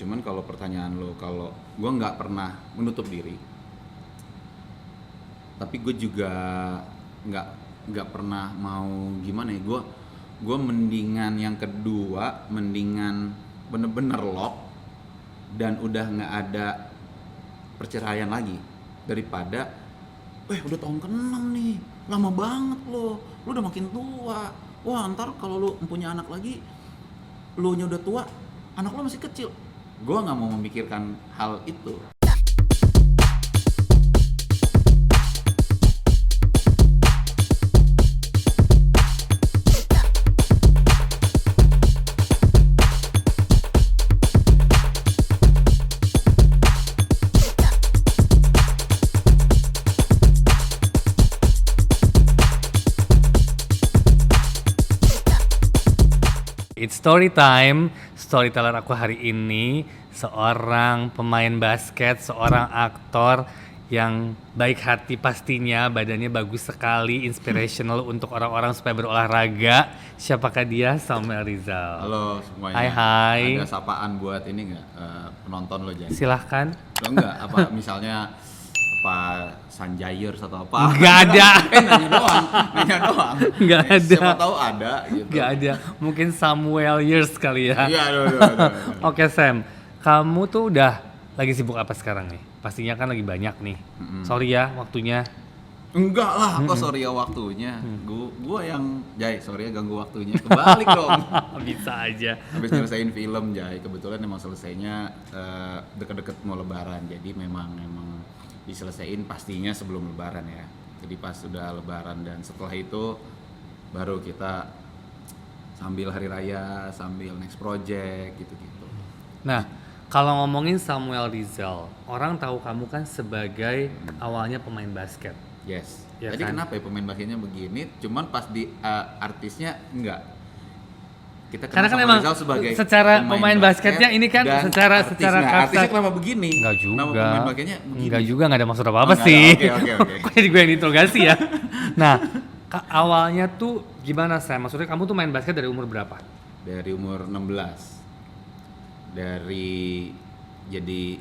Cuman kalau pertanyaan lo, kalau gue nggak pernah menutup diri, tapi gue juga nggak nggak pernah mau gimana ya, gue mendingan yang kedua, mendingan bener-bener lock dan udah nggak ada perceraian lagi daripada udah tahun ke-6 nih, lama banget lo udah makin tua, wah ntar kalau lo punya anak lagi, lo nya udah tua, anak lo masih kecil. Gue nggak mau memikirkan hal itu. It's story time. Storyteller aku hari ini seorang pemain basket, seorang aktor yang baik hati pastinya, badannya bagus sekali, inspirational untuk orang-orang supaya berolahraga. Siapakah dia? Samuel Rizal. Halo semuanya. Hai. Ada sapaan buat ini nggak, penonton lo jadi? Silahkan. Lo enggak apa misalnya apa Sanjayers atau apa? Nggak ada. Nanya doang. Nggak ada. Siapa tahu ada gitu. Gak ada. Mungkin Samuel Years kali ya. Iya, aduh. Oke Sam, kamu tuh udah lagi sibuk apa sekarang nih? Pastinya kan lagi banyak nih. Sorry ya waktunya. Enggak lah, kok sorry ya waktunya. Gua yang sorry ya ganggu waktunya. Kebalik dong. Bisa aja. Habis nyelesain film Jai, kebetulan emang selesainya deket-deket mau lebaran. Jadi memang diselesain pastinya sebelum lebaran ya. Jadi pas sudah lebaran dan setelah itu baru kita sambil hari raya, sambil next project gitu-gitu. Nah, kalau ngomongin Samuel Rizal, orang tahu kamu kan sebagai awalnya pemain basket. Yes. Ya Tadi kan? kenapa ya pemain basketnya begini, cuman pas di artisnya enggak. Kita Karena kan sama emang Rizal sebagai secara pemain basketnya ini kan dan secara artis. secara Nah, kasar. artisnya kenapa begini? Enggak juga. Kenapa pemain basketnya begini? Enggak juga, enggak ada maksud apa-apa Oh, nggak sih. ada. Oke. Kok jadi gue yang diinterogasi ya? Nah, awalnya tuh gimana Sam? Maksudnya kamu tuh main basket dari umur berapa? Dari umur 16. Dari jadi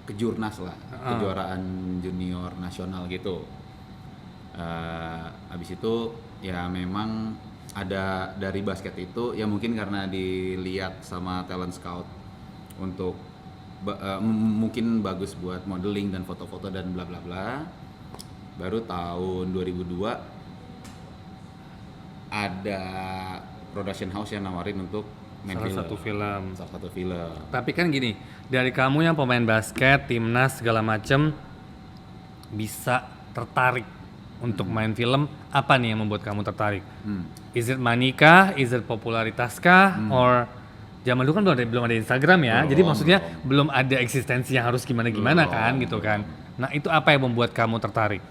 kejurnas lah, kejuaraan junior nasional gitu. Habis itu ya memang ada dari basket itu ya mungkin karena dilihat sama talent scout untuk mungkin bagus buat modeling dan foto-foto dan bla bla bla. Baru tahun 2002 ada production house yang nawarin untuk main Salah satu film. Tapi kan gini, dari kamu yang pemain basket, timnas segala macem bisa tertarik untuk main film, apa nih yang membuat kamu tertarik? Is it money kah? Is it popularitas kah? Or zaman dulu kan belum ada Instagram ya, jadi maksudnya belum ada eksistensi yang harus gimana-gimana kan gitu kan. Nah itu apa yang membuat kamu tertarik?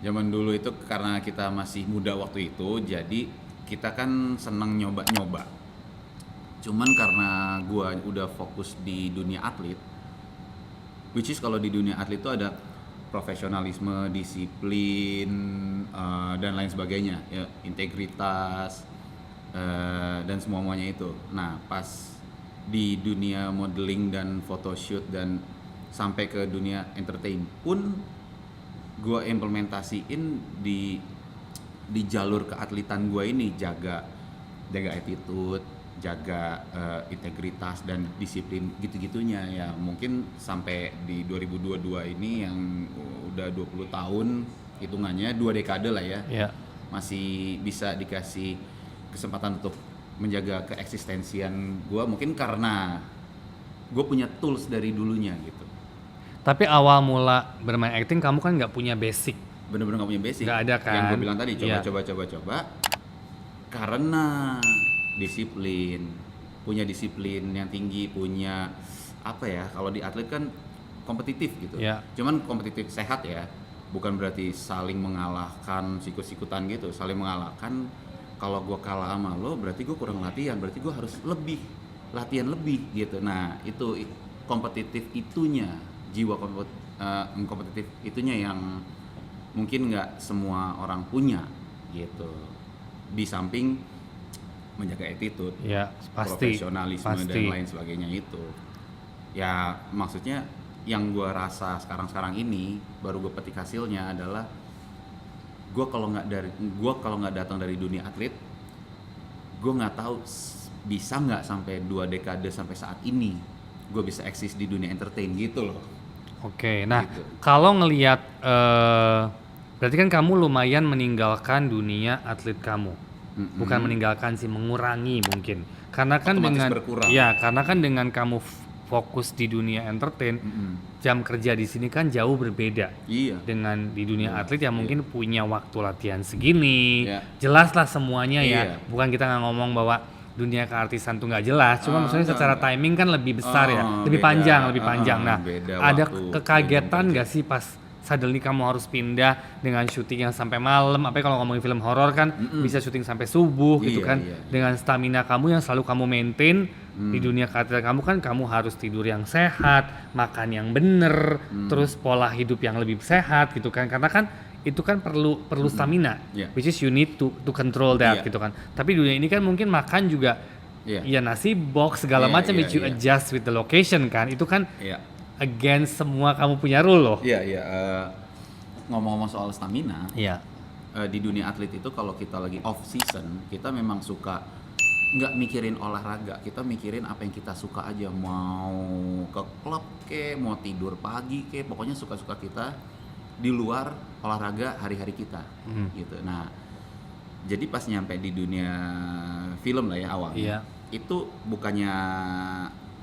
Zaman dulu itu karena kita masih muda waktu itu, jadi kita kan seneng nyoba-nyoba. Cuman karena gua udah fokus di dunia atlet, which is kalau di dunia atlet itu ada profesionalisme, disiplin, dan lain sebagainya, ya, integritas, dan semuanya itu. Nah, pas di dunia modeling dan photoshoot dan sampai ke dunia entertain pun gue implementasiin di jalur keatletan gue ini, jaga attitude, jaga integritas dan disiplin gitu-gitunya ya. Mungkin sampai di 2022 ini yang udah 20 tahun hitungannya, 2 dekade lah ya. Yeah. Masih bisa dikasih kesempatan untuk menjaga keeksistensian gue, mungkin karena gue punya tools dari dulunya gitu. Tapi awal mula bermain acting kamu kan nggak punya basic. Bener-bener gak punya basic. Nggak ada kan? Yang gue bilang tadi, Iya. coba. Karena disiplin, punya disiplin yang tinggi, punya apa ya, kalau di atlet kan kompetitif gitu. Iya. Cuman kompetitif sehat ya, bukan berarti saling mengalahkan, sikut-sikutan gitu. Saling mengalahkan, kalau gue kalah sama lo berarti gue kurang latihan, berarti gue harus latihan lebih gitu. Nah itu kompetitif itunya, jiwa kompetitif itunya yang mungkin nggak semua orang punya gitu. Di samping menjaga attitude, Ya, pasti. profesionalisme dan lain sebagainya itu. Ya maksudnya yang gue rasa sekarang ini baru gue petik hasilnya adalah gue kalau nggak datang dari dunia atlet, gue nggak tahu bisa nggak sampai 2 dekade sampai saat ini gue bisa eksis di dunia entertain gitu loh. Oke, nah Gitu. kalau ngelihat berarti kan kamu lumayan meninggalkan dunia atlet kamu. Bukan meninggalkan sih, mengurangi mungkin. Karena kan Otomatis berkurang. ya, karena kan dengan kamu fokus di dunia entertain, jam kerja di sini kan jauh berbeda. Iya. Dengan di dunia atlet yang mungkin punya waktu latihan segini. Iya. Jelas lah semuanya Iya. ya. Bukan kita nggak ngomong bahwa dunia keartisan tuh nggak jelas, cuma maksudnya enggak, secara enggak. timing kan lebih besar ya, lebih Beda. panjang. Nah, Beda ada waktu, kekagetan beda nggak sih pas suddenly kamu harus pindah dengan syuting yang sampai malam? Apa kalau ngomongin film horor kan bisa syuting sampai subuh gitu Iya, kan? iya. Dengan stamina kamu yang selalu kamu maintain di dunia karir kamu kan, kamu harus tidur yang sehat, makan yang bener, terus pola hidup yang lebih sehat gitu kan? Karena kan itu kan perlu stamina, Iya. which is you need to control that Iya. gitu kan. Tapi dunia ini kan mungkin makan juga, Iya. ya nasi box segala Iya, macam, iya, which you iya. adjust with the location kan. Itu kan Iya. against semua kamu punya rule loh. Iya. Ngomong-ngomong soal stamina, Iya. di dunia atlet itu kalau kita lagi off season, kita memang suka nggak mikirin olahraga, kita mikirin apa yang kita suka aja, mau ke klub ke, mau tidur pagi ke, pokoknya suka-suka kita di luar olahraga hari-hari kita, gitu. Nah, jadi pas nyampe di dunia film lah ya awalnya, Iya. itu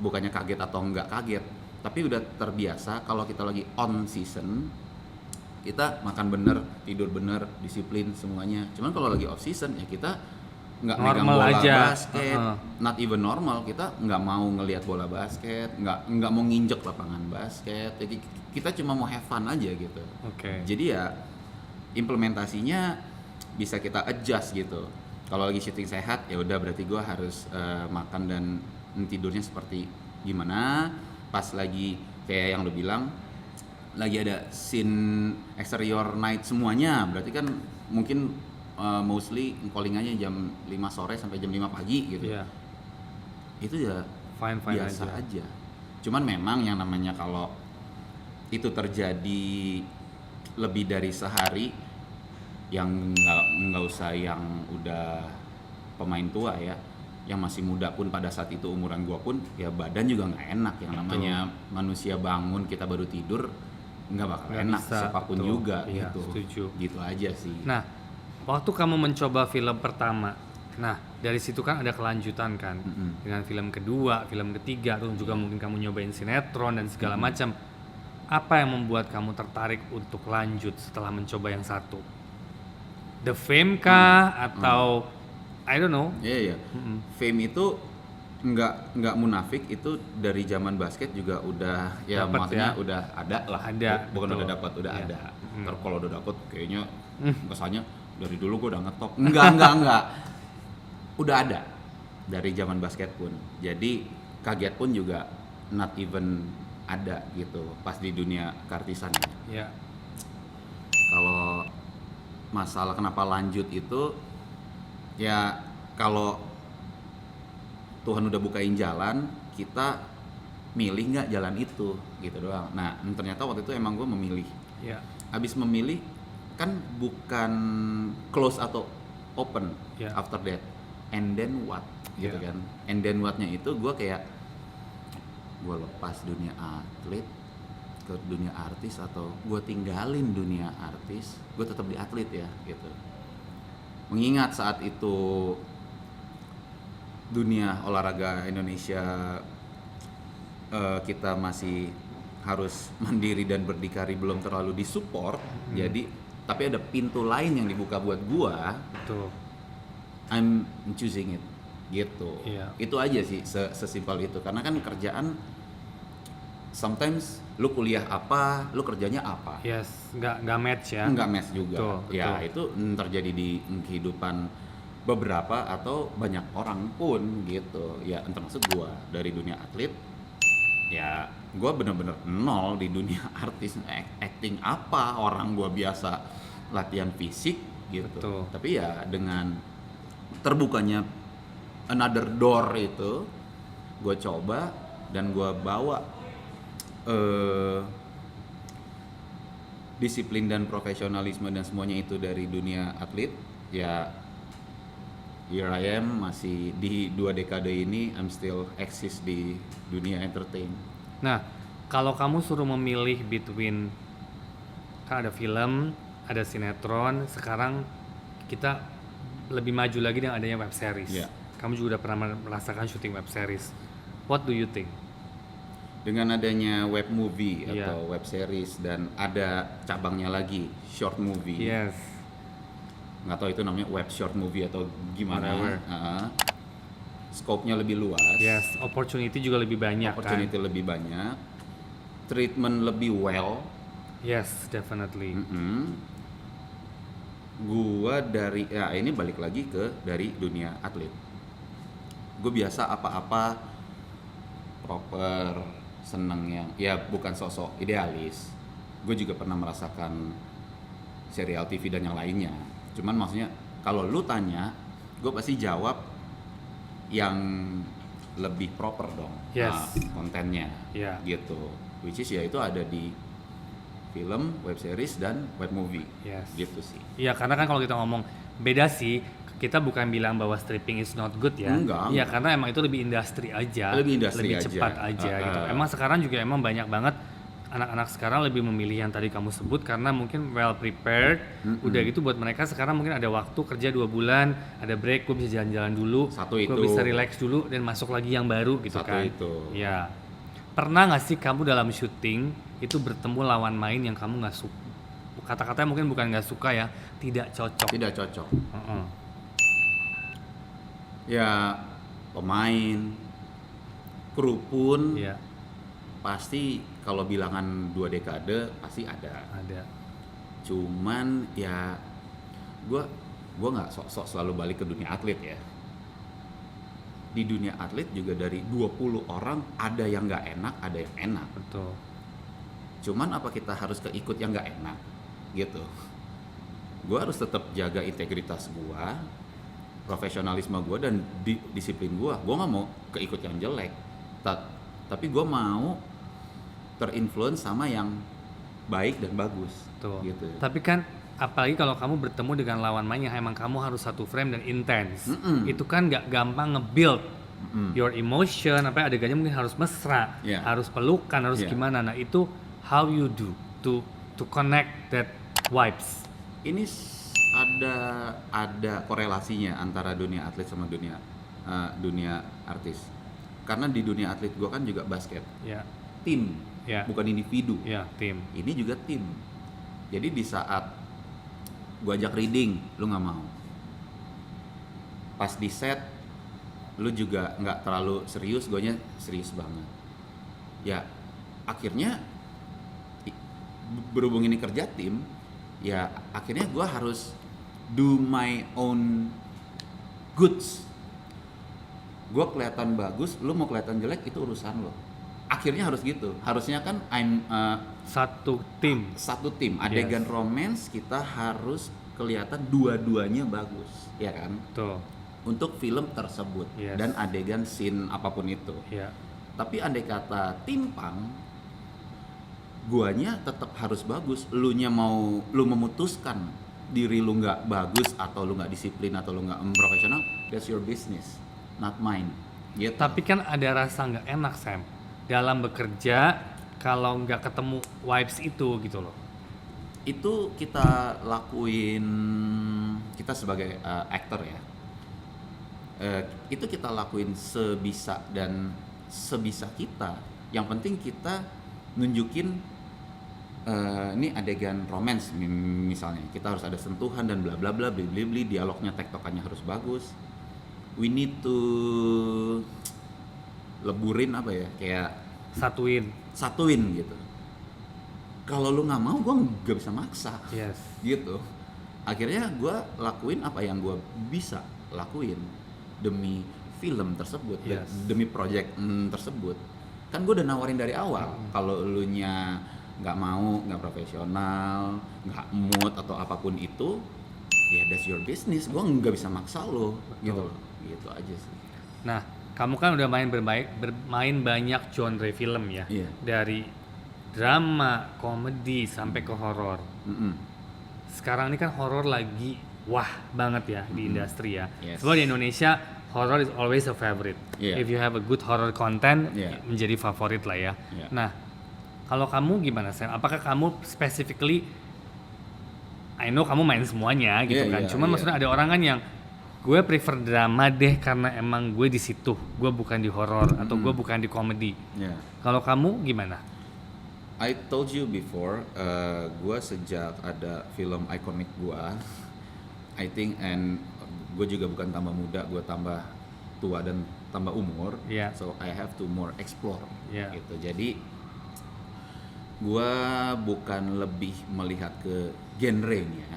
bukannya kaget atau nggak kaget, tapi udah terbiasa kalau kita lagi on season, kita makan bener, tidur bener, disiplin semuanya. Cuman kalau lagi off season ya kita nggak megang Normal bola aja. basket, not even normal, kita nggak mau ngelihat bola basket, nggak mau nginjek lapangan basket. Jadi kita cuma mau have fun aja gitu. Oke. Jadi ya implementasinya bisa kita adjust gitu. Kalau lagi syuting sehat ya udah berarti gue harus makan dan tidurnya seperti gimana. Pas lagi kayak yang lo bilang lagi ada scene exterior night semuanya, berarti kan mungkin mostly callingannya jam 5 sore sampai jam 5 pagi gitu. Iya. Itu ya Fine biasa aja. Cuman memang yang namanya kalau itu terjadi lebih dari sehari, yang nggak usah yang udah pemain tua ya, yang masih muda pun pada saat itu umuran gua pun ya badan juga nggak enak. Yang namanya manusia bangun kita baru tidur nggak bakal Nggak enak bisa, siapapun betul. juga Iya, gitu. setuju. Gitu aja sih. Nah, waktu kamu mencoba film pertama, nah dari situ kan ada kelanjutan kan, dengan film kedua, film ketiga, terus juga mungkin kamu nyobain sinetron dan segala macam. Apa yang membuat kamu tertarik untuk lanjut setelah mencoba yang satu? The Fame kah atau I don't know? Iya. Fame itu nggak munafik, itu dari zaman basket juga udah ya, Dapet maksudnya ya? udah ada lah. Ada, Bukan betul. udah dapat, udah Iya. ada. Ntar kalau udah dapat kayaknya kesannya dari dulu gue udah ngetop. Enggak. Udah ada dari zaman basket pun. Jadi kaget pun juga not even ada gitu pas di dunia kartisan. Ya. Kalau masalah kenapa lanjut itu ya kalau Tuhan udah bukain jalan, kita milih nggak jalan itu gitu doang. Nah ternyata waktu itu emang gue memilih. Ya. Habis memilih kan bukan close atau open Yeah. after that, and then what gitu Yeah. kan. And then what-nya itu gue kayak gue lepas dunia atlet ke dunia artis atau gue tinggalin dunia artis, gue tetap di atlet ya gitu. Mengingat saat itu dunia olahraga Indonesia kita masih harus mandiri dan berdikari, belum terlalu disupport. Jadi tapi ada pintu lain yang dibuka buat gua, Betul. I'm choosing it gitu. Iya. Itu aja sih, sesimpel itu. Karena kan kerjaan sometimes lu kuliah apa, lu kerjanya apa, Yes, nggak match ya. nggak match juga. Betul, Ya betul. itu terjadi di kehidupan beberapa atau banyak orang pun gitu. Ya termasuk gua dari dunia atlet. Ya gua bener-bener nol di dunia artis, acting apa, orang gua biasa latihan fisik gitu. Betul. Tapi ya dengan terbukanya another door itu, gua coba dan gua bawa eh, disiplin dan profesionalisme dan semuanya itu dari dunia atlet, ya here I am, masih di 2 dekade ini I'm still exist di dunia entertain. Nah, kalau kamu suruh memilih between, kan ada film, ada sinetron, sekarang kita lebih maju lagi dengan adanya web series. Yeah. Kamu juga udah pernah merasakan syuting web series. What do you think? Dengan adanya web movie Yeah. atau web series dan ada cabangnya lagi short movie. Yes. Nggak tahu itu namanya web short movie atau gimana. Whatever. Scope-nya lebih luas. Yes, opportunity juga lebih banyak Opportunity kan? lebih banyak. Treatment lebih well. Yes, definitely. Gua dari, ya ini balik lagi ke dari dunia atlet. Gue biasa apa-apa proper, seneng yang, ya bukan sosok idealis. Gue juga pernah merasakan serial TV dan yang lainnya. Cuman maksudnya kalau lu tanya, gue pasti jawab yang lebih proper dong. Yes. Kontennya. Yeah. Gitu. Which is ya itu ada di film, web series, dan web movie. Yes. Gitu sih. Iya, karena kan kalau kita ngomong beda sih, kita bukan bilang bahwa stripping is not good ya. Enggak. Iya, karena emang itu lebih industri aja. Lebih industri aja. cepat aja gitu. Emang sekarang juga emang banyak banget anak-anak sekarang lebih memilih yang tadi kamu sebut karena mungkin well prepared. Udah gitu buat mereka sekarang mungkin ada waktu kerja 2 bulan, ada break, gue bisa jalan-jalan dulu, Satu gue itu. bisa relax dulu dan masuk lagi yang baru gitu Satu kan. itu. Iya. Pernah nggak sih kamu dalam syuting itu bertemu lawan main yang kamu nggak suka? Kata-katanya mungkin bukan nggak suka ya, tidak cocok. Tidak cocok. Heeh. Ya pemain, kru pun Iya, pasti kalau bilangan 2 dekade pasti ada. ada. Cuman ya gua nggak sok-sok selalu balik ke dunia atlet ya. Di dunia atlet juga dari 20 orang ada yang nggak enak, ada yang enak. Betul. Cuman apa kita harus keikut yang nggak enak gitu. Gua harus tetap jaga integritas gua, profesionalisme gua, dan disiplin gua. Gua nggak mau keikut yang jelek, tapi gua mau terinfluence sama yang baik dan bagus. Tuh. Gitu. Tapi kan apalagi kalau kamu bertemu dengan lawan main yang emang kamu harus satu frame dan intens. Itu kan nggak gampang nge-build your emotion, apa adegannya mungkin harus mesra, Yeah. harus pelukan, harus Yeah. gimana. Nah, itu how you do to connect that vibes. Ini ada korelasinya antara dunia atlet sama dunia artis. Karena di dunia atlet gua kan juga basket. Ya, Tim, ya, bukan individu. ya, tim. Ini juga tim. Jadi di saat gua ajak reading, lu nggak mau. Pas di set, lu juga nggak terlalu serius, guanya serius banget. Ya, akhirnya berhubung ini kerja tim, ya akhirnya gua harus do my own goods. Gua kelihatan bagus, lu mau kelihatan jelek itu urusan lo. Akhirnya harus gitu. Harusnya kan Satu tim. satu tim, adegan romance kita harus kelihatan dua-duanya bagus, ya kan? Tuh. Untuk film tersebut Yes. dan adegan scene apapun itu. Ya. Tapi andai kata timpang, guanya tetap harus bagus. Lu memutuskan diri lu nggak bagus atau lu nggak disiplin atau lu nggak profesional, that's your business, not mine. Gitu. Tapi kan ada rasa nggak enak, Sam, dalam bekerja kalau nggak ketemu vibes itu gitu loh. Itu kita lakuin, kita sebagai aktor ya, itu kita lakuin sebisa kita. Yang penting kita nunjukin ini adegan romance misalnya, kita harus ada sentuhan dan bla bla bla bli dialognya, tektokannya harus bagus. We need to leburin apa ya, kayak satuin gitu. Kalau lu nggak mau, gue nggak bisa maksa. Yes. Gitu. Akhirnya gue lakuin apa yang gue bisa lakuin demi film tersebut, Yes. demi project tersebut. Kan gue udah nawarin dari awal, kalau lu nya nggak mau, nggak profesional, nggak mood atau apapun itu, ya that's your business. Gue nggak bisa maksa lo, gitu loh. Gitu aja sih. Nah, kamu kan udah bermain banyak genre film ya. Iya. Dari drama, komedi, sampai ke horor. Mm-mm. Sekarang ini kan horor lagi wah banget ya di industri ya. Yes. Sebab di Indonesia horror is always a favorite. Yeah. If you have a good horror content, Yeah. menjadi favorit lah ya. Yeah. Nah, kalau kamu gimana Sam? Apakah kamu specifically, I know kamu main semuanya gitu Yeah, kan. yeah, Cuman yeah. maksudnya ada orang kan yang gue prefer drama deh karena emang gue di situ. Gue bukan di horror atau gue bukan di komedi. Yeah. Kalau kamu gimana? I told you before, gue sejak ada film ikonik gue, I think, and gue juga bukan tambah muda, gue tambah tua dan tambah umur, Yeah. so I have to more explore, Yeah. gitu. Jadi gue bukan lebih melihat ke genrenya,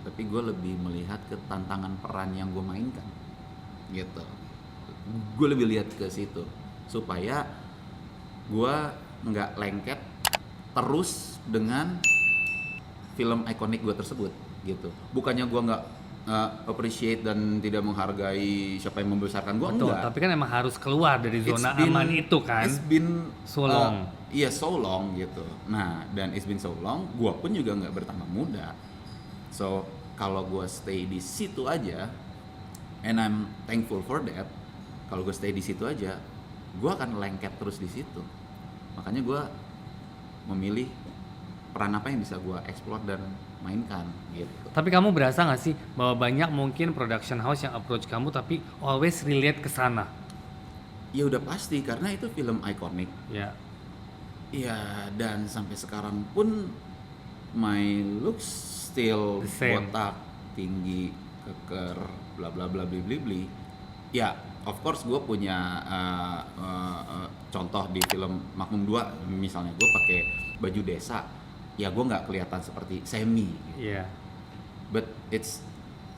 tapi gue lebih melihat ke tantangan peran yang gue mainkan, gitu. Gue lebih lihat ke situ supaya gue nggak lengket terus dengan film ikonik gue tersebut, gitu. Bukannya gue nggak appreciate dan tidak menghargai siapa yang membesarkan gue, Betul, enggak. tapi kan emang harus keluar dari zona aman itu kan. It's been So long. Iya, so long gitu. Nah, dan it's been so long, gue pun juga nggak bertambah muda. So kalau gue stay di situ aja, and I'm thankful for that. Kalau gue stay di situ aja, gue akan lengket terus di situ. Makanya gue memilih peran apa yang bisa gue explore dan mainkan gitu. Tapi kamu berasa nggak sih bahwa banyak mungkin production house yang approach kamu tapi always relate ke sana? Ya udah pasti karena itu film ikonik. Ya. Iya, dan sampai sekarang pun my looks still The same. botak, tinggi, keker, bla bla bla bli bli bli. Ya, of course gue punya contoh di film Makmum 2 misalnya, gue pakai baju desa. Ya gue nggak kelihatan seperti Semi. Iya. But it's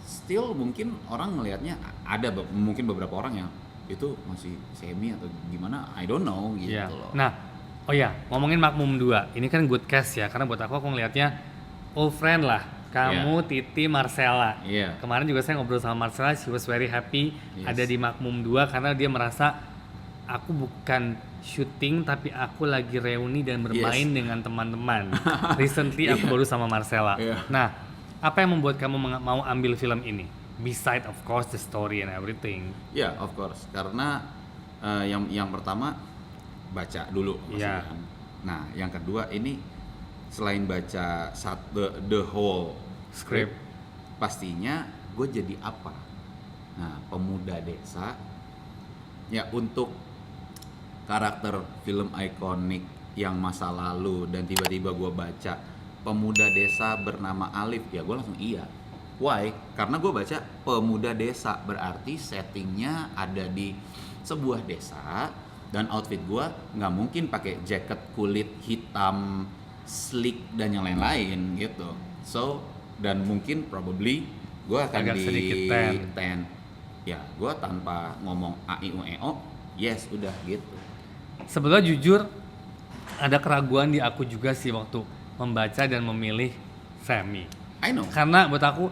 still mungkin orang ngelihatnya ada mungkin beberapa orang yang itu masih Semi atau gimana, I don't know gitu Iya. loh. Nah, oh ya, ngomongin Makmum 2. Ini kan good cast ya karena buat aku ngelihatnya old friend lah. Kamu, Titi, Marcella. Iya. Kemarin juga saya ngobrol sama Marcella, she was very happy Yes. ada di Makmum 2 karena dia merasa aku bukan syuting tapi aku lagi reuni dan bermain Yes. dengan teman-teman. Recently aku baru sama Marcella. Iya. Nah, apa yang membuat kamu mau ambil film ini? Beside of course the story and everything. Ya, of course. Karena yang pertama baca dulu pasti Iya. kan. Nah, yang kedua ini selain baca the whole Script. pastinya gue jadi apa? Nah, pemuda desa. Ya, untuk karakter film ikonik yang masa lalu dan tiba-tiba gue baca pemuda desa bernama Alif, ya gue langsung iya. Why? Karena gue baca pemuda desa berarti settingnya ada di sebuah desa dan outfit gue nggak mungkin pakai jaket kulit hitam slick dan yang lain-lain gitu. So dan mungkin probably gue akan Agak di sedikit tan. Ya gue tanpa ngomong a i u e o, yes udah gitu. Sebetulnya jujur ada keraguan di aku juga sih waktu membaca dan memilih Semi. I know. Karena buat aku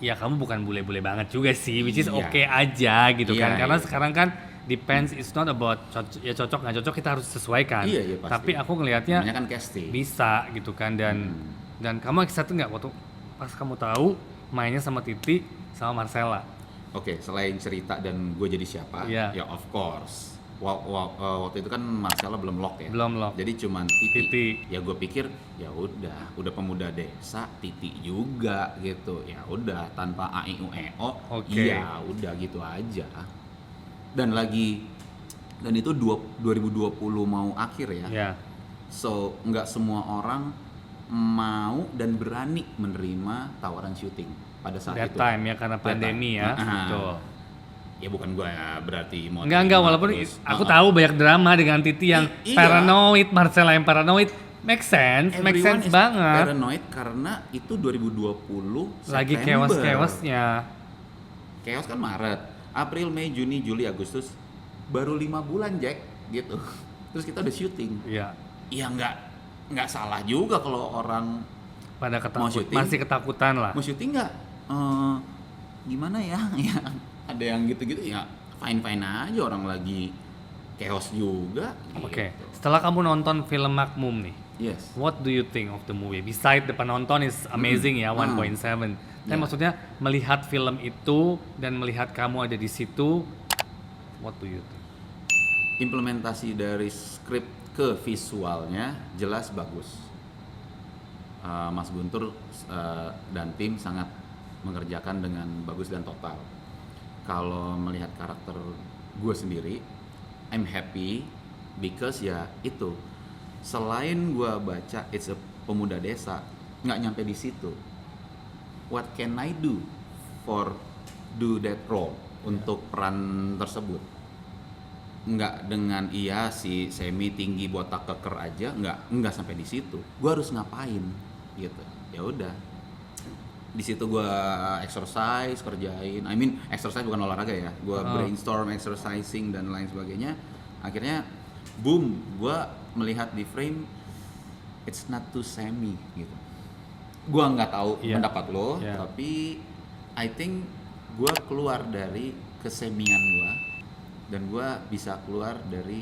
ya kamu bukan bule-bule banget juga sih, which is Iya. oke aja gitu kan. Iya, Karena iya. sekarang kan depends, it's not about cocok nggak cocok, kita harus sesuaikan. Iya, iya, pasti. Tapi aku ngelihatnya Namanya kan casting. bisa gitu kan, dan kamu excited nggak waktu pas kamu tahu mainnya sama Titi sama Marcella? Oke, selain cerita dan gue jadi siapa, Iya. ya of course. Waktu itu kan Marcella belum lock ya. Belum lock. Jadi cuman Titi. Titi. Ya gue pikir ya udah pemuda desa, Titi juga gitu. Ya udah tanpa a i u e o. Oke. Ya udah gitu aja. Dan itu 2020 mau akhir ya. Ya. So nggak semua orang mau dan berani menerima tawaran syuting pada saat That itu. time ya karena That pandemi time. ya. Nah, Betul. Ya bukan gue berarti mau Enggak terima walaupun terus. aku tahu banyak drama dengan Titi yang Iya. paranoid, Marcella yang paranoid, make sense Everyone is banget. paranoid karena itu 2020 Lagi September. chaos-chaosnya. Chaos kan Maret, April, Mei, Juni, Juli, Agustus, baru 5 bulan Jack gitu. Terus kita udah syuting. Iya. Ya nggak salah juga kalau orang Pada Mau syuting? masih ketakutan lah. mau syuting nggak. Gimana ya? Ya ada yang gitu-gitu ya fine aja, orang lagi chaos juga. Oke, Gitu. setelah kamu nonton film Makmum nih, Yes. what do you think of the movie? Besides the penonton is amazing ya, 1.7. Tapi Yeah. maksudnya melihat film itu dan melihat kamu ada di situ, what do you think? Implementasi dari skrip ke visualnya jelas bagus. Mas Guntur dan tim sangat mengerjakan dengan bagus dan total. Kalau melihat karakter gue sendiri, I'm happy because ya itu. Selain gue baca It's a Pemuda Desa, nggak nyampe di situ. What can I do for do that role untuk peran tersebut? Nggak dengan iya si Semi tinggi botak keker aja, nggak sampai di situ. Gue harus ngapain gitu. Ya udah. Di situ gue exercise, kerjain. I mean exercise bukan olahraga ya. Gue brainstorm, exercising dan lain sebagainya. Akhirnya boom, gue melihat di frame it's not too Semi gitu. Gue nggak tahu pendapat lo, tapi I think gue keluar dari kesemian gue dan gue bisa keluar dari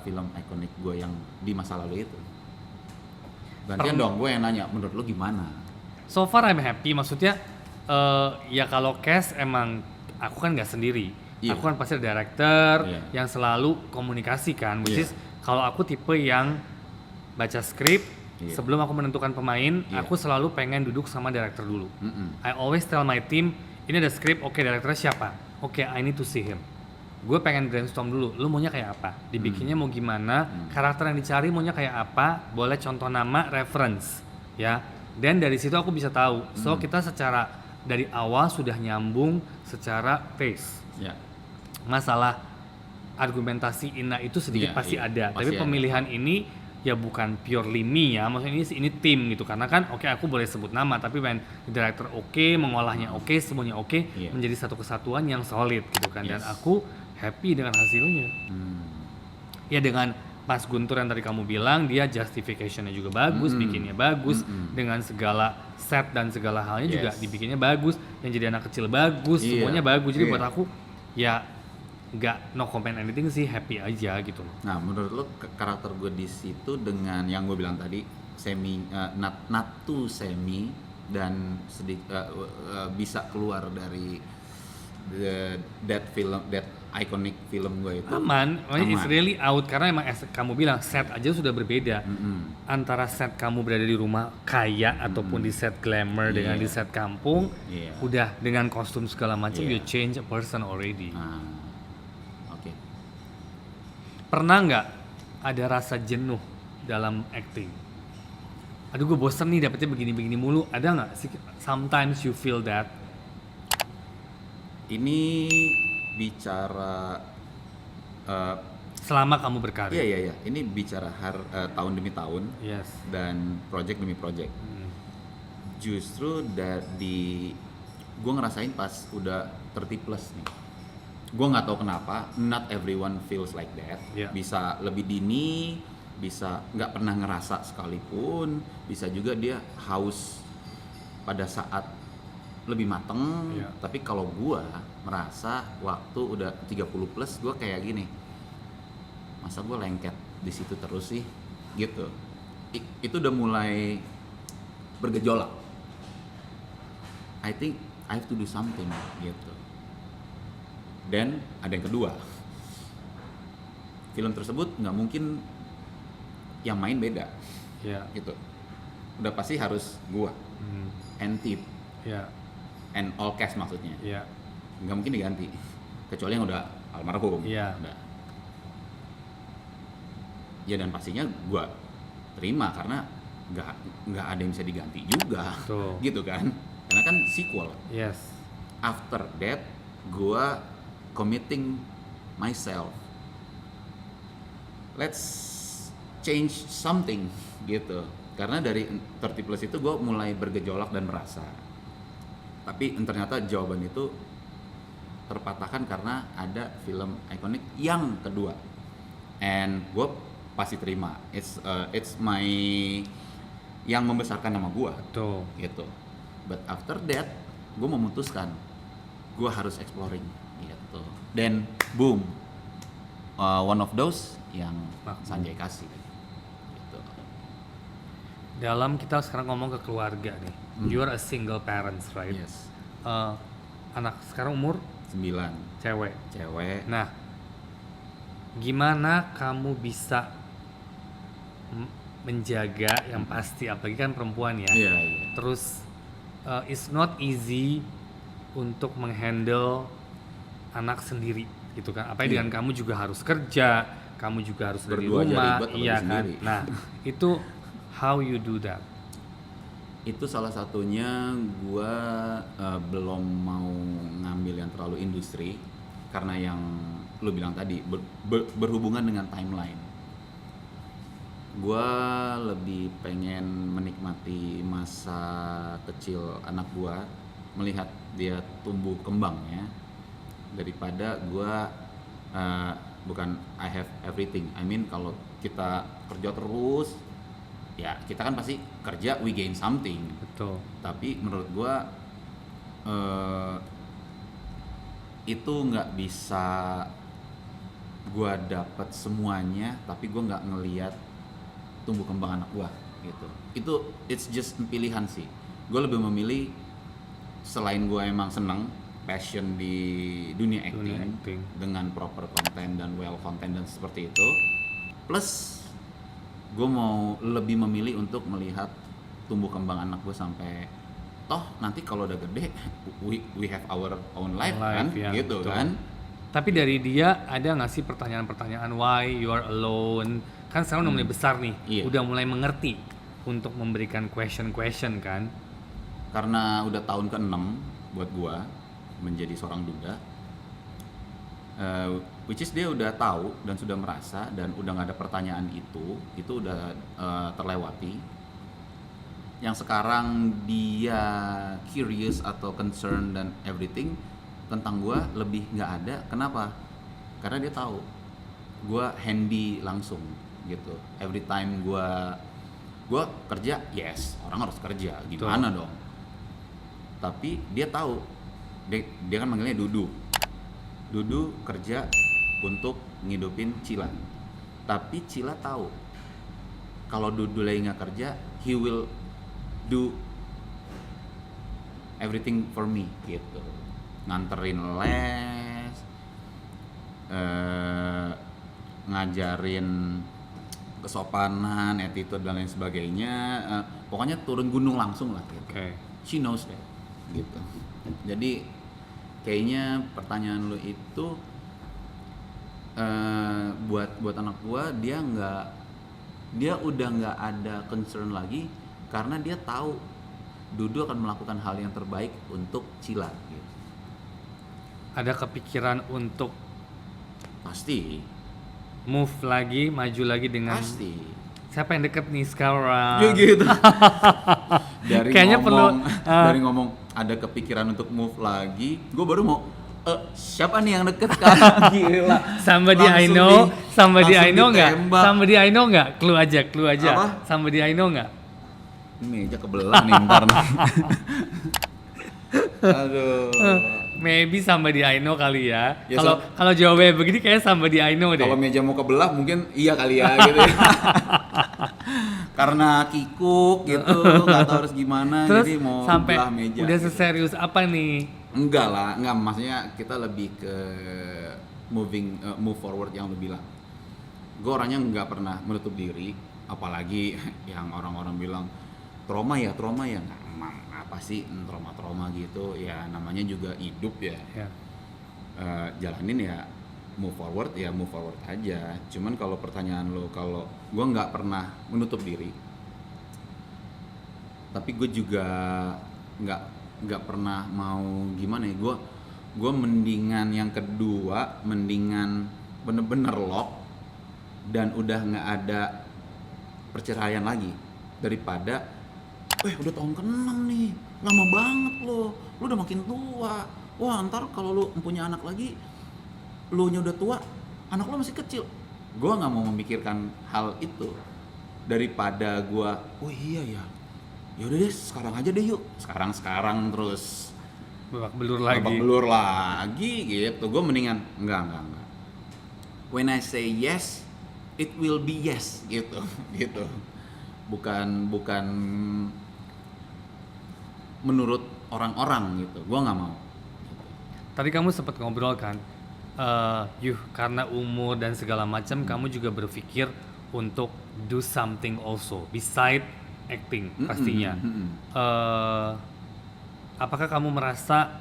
film ikonik gue yang di masa lalu itu. Gantian dong, gue yang nanya, menurut lo gimana? So far I'm happy, maksudnya ya kalau cast emang aku kan nggak sendiri. Iya. Aku kan pasti ada director Iya. yang selalu komunikasi kan, which Iya. is kalau aku tipe yang baca skrip Iya. sebelum aku menentukan pemain, Iya. aku selalu pengen duduk sama director dulu. Mm-mm. I always tell my team, ini ada skrip, oke directornya siapa? Oke, I need to see him. Gue pengen brainstorm dulu, lu maunya kayak apa? Dibikinnya mau gimana? Karakter yang dicari maunya kayak apa? Boleh contoh nama, reference, ya. Dan dari situ aku bisa tahu. So kita secara dari awal sudah nyambung secara taste. Ya. Masalah argumentasi Ina itu sedikit Iya, pasti iya, ada. pasti Tapi ada. pemilihan ini ya bukan purely me ya, maksudnya ini tim gitu. Karena kan oke, aku boleh sebut nama, tapi when director oke, mengolahnya oke, semuanya oke, Iya. menjadi satu kesatuan yang solid gitu kan. Dan Yes. aku happy dengan hasilnya. Ya dengan Mas Guntur yang tadi kamu bilang, dia justification-nya juga bagus, bikinnya bagus, dengan segala set dan segala halnya juga Yes. dibikinnya bagus, yang jadi anak kecil bagus, Iya. semuanya bagus. Jadi Iya. buat aku ya nggak no comment anything sih, happy aja gitu loh. Nah, menurut lo karakter gue di situ dengan yang gue bilang tadi Semi, not too Semi dan bisa keluar dari that iconic film gue itu Aman, it's really out karena emang as kamu bilang set aja sudah berbeda. Antara set kamu berada di rumah kaya ataupun di set glamour dengan di set kampung, Iya. udah dengan kostum segala macam Iya. you change a person already. Nah, oke. Pernah nggak ada rasa jenuh dalam acting? Aduh gue bosen nih dapetnya begini-begini mulu. Ada nggak sih? Sometimes you feel that. Ini bicara Selama kamu berkarya. iya. Ini bicara tahun demi tahun Yes. dan project demi project. Justru gue ngerasain pas udah 30 plus nih. Gue nggak tahu kenapa, not everyone feels like that. Yeah. Bisa lebih dini, bisa nggak pernah ngerasa sekalipun, bisa juga dia haus pada saat lebih mateng. Yeah. Tapi kalau gue merasa waktu udah 30 plus, gue kayak gini, masa gue lengket di situ terus sih, gitu. Itu udah mulai bergejolak. I think I have to do something, gitu. Dan ada yang kedua, film tersebut nggak mungkin yang main beda, Ya. gitu. Udah pasti harus gua and tip Ya. and all cast maksudnya, Ya. nggak mungkin diganti kecuali yang udah almarhum. Iya. Udah. Ya dan pastinya gua terima karena nggak ada yang bisa diganti juga. Betul. Gitu kan, karena kan sequel. Yes. After that gua committing myself, let's change something gitu. Karena dari 30 plus itu gue mulai bergejolak dan merasa, tapi ternyata jawaban itu terpatahkan karena ada film ikonik yang kedua, and gue pasti terima. It's my yang membesarkan nama gue Tuh. gitu. But after that gue memutuskan gue harus exploring gitu, dan boom, one of those yang Makmum. Sanjay kasih gitu. Dalam kita sekarang ngomong ke keluarga nih, you are a single parents, right? Yes. Anak sekarang umur 9 cewek. Nah, gimana kamu bisa menjaga yang pasti, apalagi kan perempuan ya. Iya. Terus it's not easy untuk menghandle anak sendiri gitu kan. Apalagi dengan kamu juga harus kerja, kamu juga harus dari Berdua aja rumah, ribet, iya apalagi kan. sendiri. Nah, itu how you do that? Itu salah satunya gua belum mau ngambil yang terlalu industri karena yang lu bilang tadi berhubungan dengan timeline. Gua lebih pengen menikmati masa kecil anak gua, melihat dia tumbuh kembangnya daripada gua bukan I have everything. I mean kalau kita kerja terus ya kita kan pasti kerja we gain something. Betul. Tapi menurut gua itu nggak bisa gua dapat semuanya, tapi gua nggak ngelihat tumbuh kembang anak gua gitu. It's just pilihan sih. Gua lebih memilih selain gua emang seneng passion di dunia acting. Dengan proper content dan well content dan seperti itu, plus gue mau lebih memilih untuk melihat tumbuh kembang anak gue sampai toh nanti kalau udah gede we have our own life kan ya, gitu betul. kan. Tapi dari dia ada nggak sih pertanyaan-pertanyaan why you are alone? Kan sekarang udah mulai besar nih, Iya. udah mulai mengerti untuk memberikan question kan? Karena udah tahun ke-6 buat gue menjadi seorang duda, which is dia udah tahu dan sudah merasa dan udah nggak ada pertanyaan itu udah terlewati. Yang sekarang dia curious atau concern dan everything tentang gue lebih nggak ada. Kenapa? Karena dia tahu gue handy langsung gitu. Every time gue kerja, yes orang harus kerja, gimana dong. Tapi dia tahu, dia kan manggilnya Dudu kerja untuk ngidupin Cila. Tapi Cila tahu kalau Dudu lagi nggak kerja, he will do everything for me gitu. Nganterin les, ngajarin kesopanan, attitude dan lain sebagainya. Pokoknya turun gunung langsung lah gitu. Okay. She knows that gitu. Jadi kayaknya pertanyaan lu itu buat anak gua, dia udah nggak ada concern lagi karena dia tahu Dudu akan melakukan hal yang terbaik untuk Cila gitu. Ada kepikiran untuk Pasti move lagi, maju lagi dengan pasti siapa yang deket nih sekarang? ya gitu. Kayaknya dari ngomong ada kepikiran untuk move lagi, gue baru mau siapa nih yang deket sekarang? Gila. Somebody I know nggak? Clue aja. Apa? Somebody I know nggak? Ini meja kebelah nih ntar. Aduh. Maybe somebody I know kali ya. Ya, Kalau jawabnya begini kayak somebody I know deh. Kalau meja mau kebelah mungkin iya kali ya gitu. Karena kikuk gitu, nggak tahu harus gimana. Terus jadi mau sampai belah meja. udah gitu. seserius apa nih? Enggak maksudnya kita lebih ke move forward yang lu bilang. Gue orangnya nggak pernah menutup diri, apalagi yang orang-orang bilang trauma ya nggak, apa sih trauma gitu ya, namanya juga hidup ya. Jalanin ya move forward aja. Cuman kalau pertanyaan lo, kalau gue nggak pernah menutup diri, tapi gue juga nggak pernah mau gimana ya, gue mendingan yang kedua, mendingan bener-bener lock dan udah nggak ada perceraian lagi daripada udah tahun ke-6 nih, lama banget lu udah makin tua, wah ntar kalau lu punya anak lagi, lu nya udah tua, anak lu masih kecil. Gue nggak mau memikirkan hal itu daripada gue, iya ya, yaudah deh sekarang aja deh yuk, sekarang terus babak belur lagi gitu. Gue mendingan enggak when I say yes, it will be yes gitu. Gitu. Bukan menurut orang-orang gitu. Gua nggak mau. Tadi kamu sempat ngobrol kan, karena umur dan segala macam, kamu juga berpikir untuk do something also beside acting pastinya. Apakah kamu merasa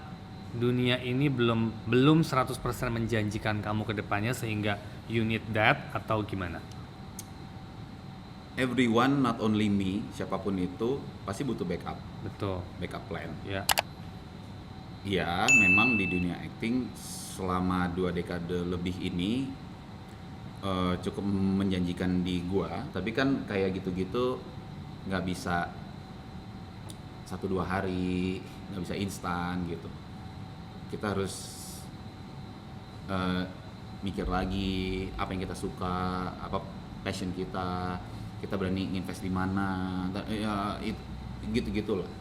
dunia ini belum 100% menjanjikan kamu ke depannya sehingga you need that atau gimana? Everyone, not only me, siapapun itu pasti butuh backup plan. Ya. Ya, memang di dunia acting selama 2 dekade lebih ini cukup menjanjikan di gua, tapi kan kayak gitu-gitu nggak bisa 1-2 hari, nggak bisa instan gitu. Kita harus mikir lagi apa yang kita suka, apa passion kita berani invest di mana, ya gitu-gitulah.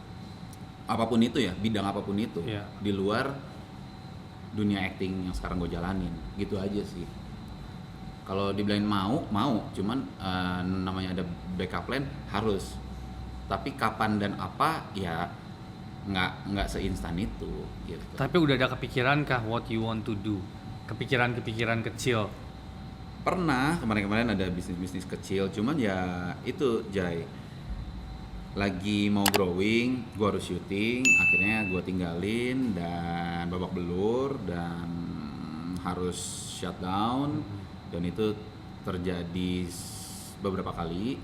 Apapun itu ya, bidang apapun itu, di luar dunia acting yang sekarang gue jalanin, gitu aja sih. Kalau dibilangin mau, cuman namanya ada backup plan harus. Tapi kapan dan apa ya nggak seinstan itu gitu. Tapi udah ada kepikiran kah what you want to do? Kepikiran kecil? Pernah, kemarin ada bisnis kecil, cuman ya itu Jay, lagi mau growing, gua harus syuting, akhirnya gua tinggalin dan babak belur dan harus shutdown, dan itu terjadi beberapa kali.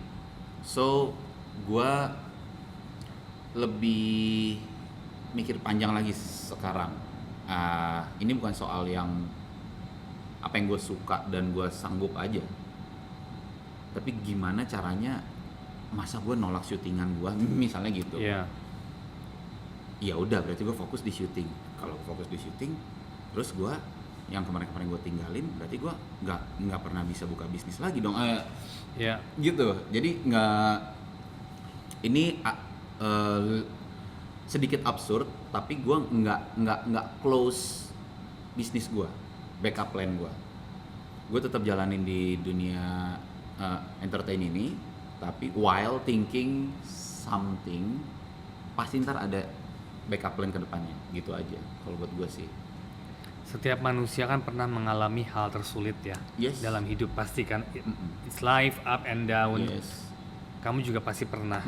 So gua lebih mikir panjang lagi sekarang. Ini bukan soal yang apa yang gue suka dan gue sanggup aja, tapi gimana caranya, masa gue nolak syutingan gue misalnya gitu. Ya udah, berarti gue fokus di syuting. Kalau fokus di syuting, terus gue yang kemarin gue tinggalin, berarti gue nggak pernah bisa buka bisnis lagi dong. Gitu. Jadi ini sedikit absurd, tapi gue nggak close bisnis gue, backup plan gue tetap jalanin di dunia entertain ini, tapi while thinking something, pasti ntar ada backup plan ke depannya, gitu aja kalau buat gue sih. Setiap manusia kan pernah mengalami hal tersulit ya. Dalam hidup pasti kan. It's life up and down. Kamu juga pasti pernah.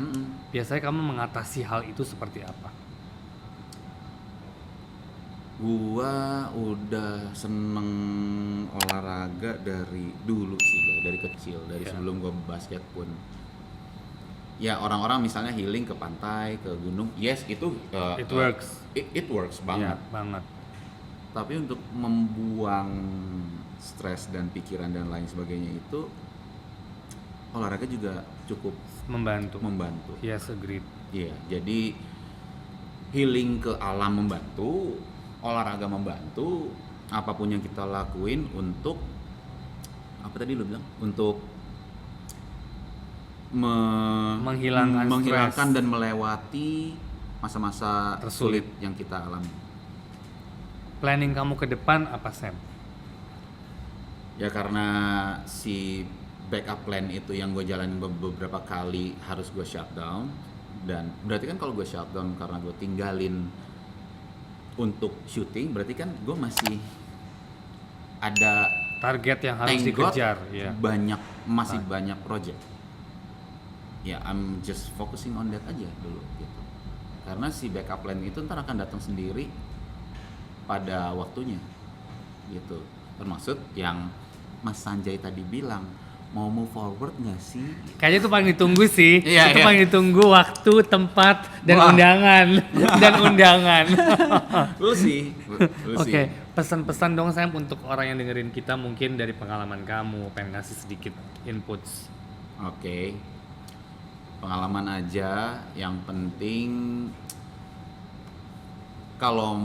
Biasanya kamu mengatasi hal itu seperti apa? Gua udah seneng olahraga dari dulu sih, dari kecil, dari sebelum gua basket pun. Ya orang-orang misalnya healing ke pantai, ke gunung, yes itu it works. It works banget. Banget. Tapi untuk membuang stres dan pikiran dan lain sebagainya itu, olahraga juga cukup membantu. Yes, agreed. Iya, jadi healing ke alam membantu, olahraga membantu, apapun yang kita lakuin untuk apa tadi lu bilang? Untuk menghilangkan dan melewati masa-masa sulit yang kita alami. Planning kamu ke depan apa, Sam? Ya karena si backup plan itu yang gue jalanin beberapa kali harus gue shutdown, dan berarti kan kalau gue shutdown karena gue tinggalin untuk syuting, berarti kan gue masih ada target yang harus dikejar. Banyak project. Ya I'm just focusing on that aja dulu gitu. Karena si backup plan itu ntar akan datang sendiri pada waktunya gitu. Termasuk yang Mas Sanjay tadi bilang, mau move forward nggak sih? Kayaknya itu paling ditunggu sih. Paling ditunggu waktu, tempat, dan undangan. Lu sih. Oke, pesan-pesan dong Sam untuk orang yang dengerin kita, mungkin dari pengalaman kamu, pengen ngasih sedikit inputs. Oke. Pengalaman aja, yang penting kalau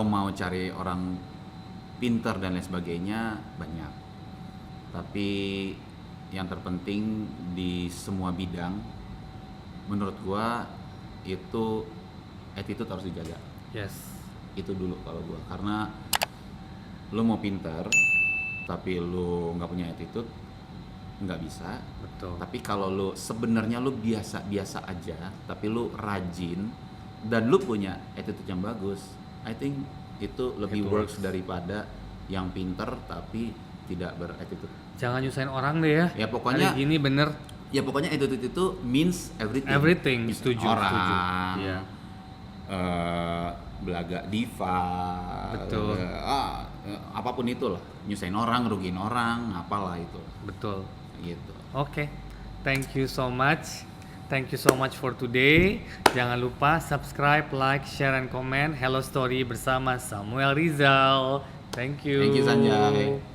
mau cari orang pintar dan lain sebagainya banyak, tapi yang terpenting di semua bidang menurut gua itu attitude harus dijaga. Yes, itu dulu kalau gua, karena Lu mau pinter tapi lu nggak punya attitude, nggak bisa. Betul. Tapi kalau lu sebenarnya lu biasa-biasa aja, tapi lu rajin dan lu punya attitude yang bagus, I think itu lebih It works works. daripada yang pinter tapi tidak berattitude. Jangan nyusahin orang deh ya. Ya pokoknya Hari gini bener ya pokoknya attitude itu means everything. everything. Misalnya Setuju, orang, setuju. Iya. belaga diva, Betul. apapun itulah, nyusahin orang, rugiin orang, apalah itu, Betul. gitu. Oke. Thank you so much. Thank you so much for today. Jangan lupa subscribe, like, share, and comment. Hello Story bersama Samuel Rizal. Thank you. Thank you Sanjay.